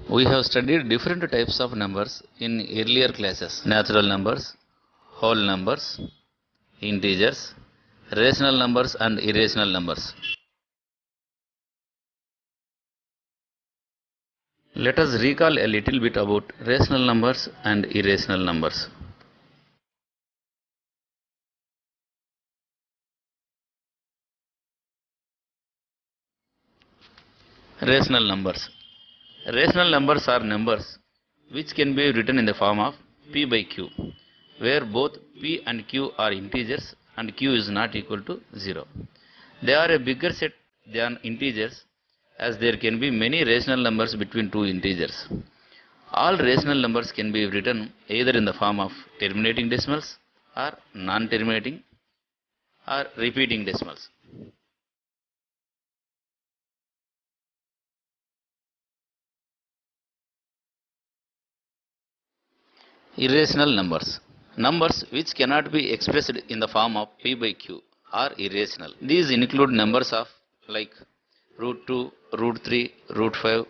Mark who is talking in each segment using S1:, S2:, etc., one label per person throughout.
S1: We have studied different types of numbers in earlier classes: natural numbers, whole numbers, integers, rational numbers, and irrational numbers. Let us recall a little bit about rational numbers and irrational numbers. Rational numbers. Rational numbers are numbers which can be written in the form of p by q, where both p and q are integers and q is not equal to 0. They are a bigger set than integers, as there can be many rational numbers between two integers. All rational numbers can be written either in the form of terminating decimals or non-terminating or repeating decimals. Irrational numbers. Numbers which cannot be expressed in the form of p by q are irrational. These include numbers of like root 2, root 3, root 5,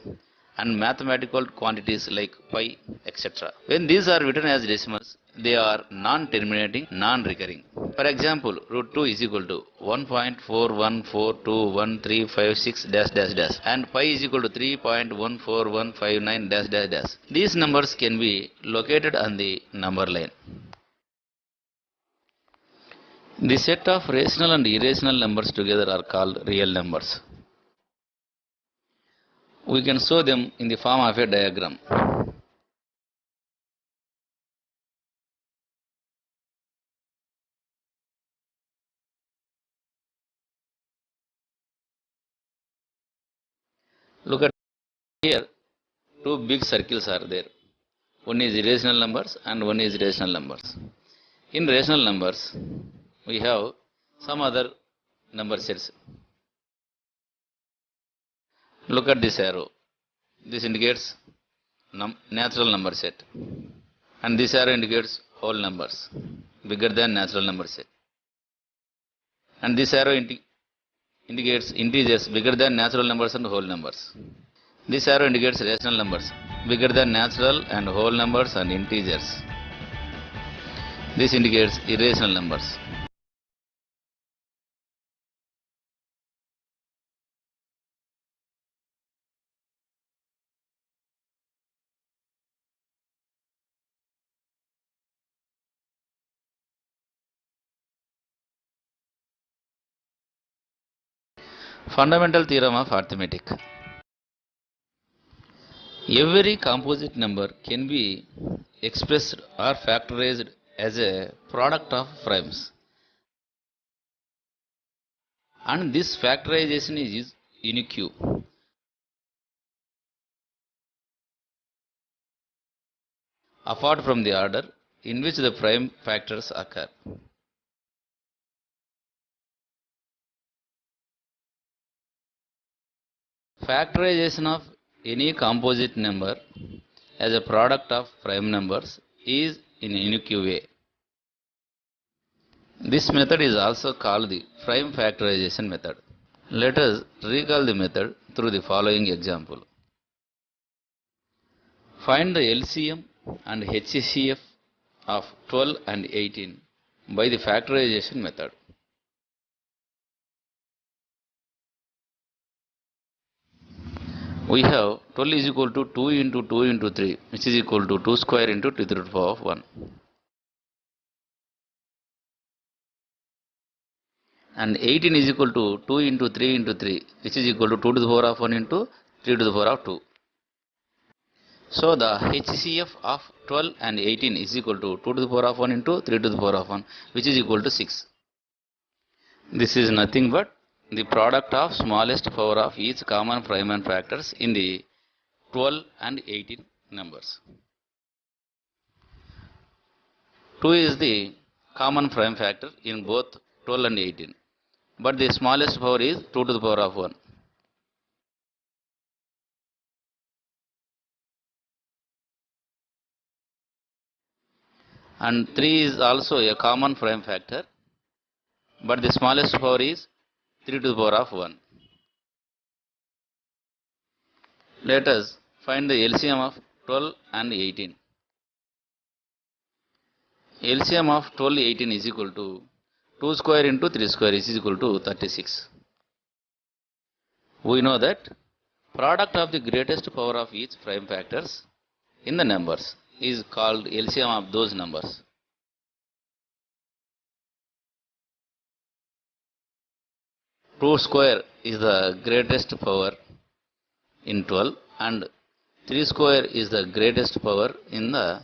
S1: and mathematical quantities like pi, etc. When these are written as decimals, they are non-terminating, non-recurring. For example, root 2 is equal to 1.41421356 dash dash dash and pi is equal to 3.14159 dash dash dash. These numbers can be located on the number line. The set of rational and irrational numbers together are called real numbers. We can show them in the form of a diagram. Look at here, two big circles are there. One is irrational numbers and one is rational numbers. In rational numbers, we have some other number sets. Look at this arrow. This indicates natural number set. And this arrow indicates whole numbers, bigger than natural number set. And this arrow indicates integers, bigger than natural numbers and whole numbers. This arrow indicates rational numbers, bigger than natural and whole numbers and integers. This indicates irrational numbers. Fundamental theorem of arithmetic. Every composite number can be expressed or factorized as a product of primes. And this factorization is unique apart from the order in which the prime factors occur. Factorization of any composite number as a product of prime numbers is in a unique way. This method is also called the prime factorization method. Let us recall the method through the following example. Find the LCM and HCF of 12 and 18 by the factorization method. We have 12 is equal to 2 into 2 into 3, which is equal to 2 square into 2 to the power of 1. And 18 is equal to 2 into 3 into 3, which is equal to 2 to the power of 1 into 3 to the power of 2. So the HCF of 12 and 18 is equal to 2 to the power of 1 into 3 to the power of 1, which is equal to 6. This is nothing but the product of smallest power of each common prime and factors in the 12 and 18 numbers. 2 is the common prime factor in both 12 and 18, but the smallest power is 2 to the power of 1. And 3 is also a common prime factor, but the smallest power is 3 to the power of 1. Let us Find the LCM of 12 and 18. LCM of 12, 18 is equal to 2 square into 3 square is equal to 36. We know that product of the greatest power of each prime factors in the numbers is called LCM of those numbers. Two square is the greatest power in 12 and 3 square is the greatest power in the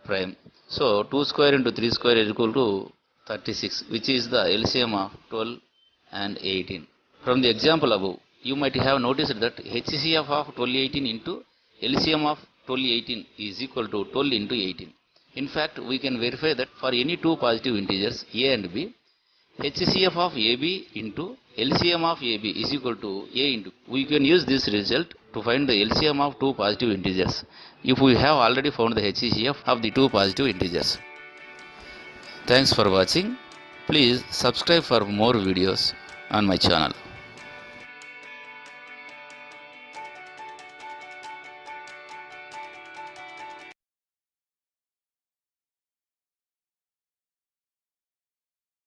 S1: prime. So 2 square into 3 square is equal to 36, which is the LCM of 12 and 18. From the example above, you might have noticed that HCF of 1218 into LCM of 1218 is equal to 12 into 18. In fact, we can verify that for any two positive integers a and b, HCF of AB into LCM of AB is equal to A into. We can use this result to find the LCM of two positive integers if we have already found the HCF of the two positive integers. Thanks for watching. Please subscribe for more videos on my channel.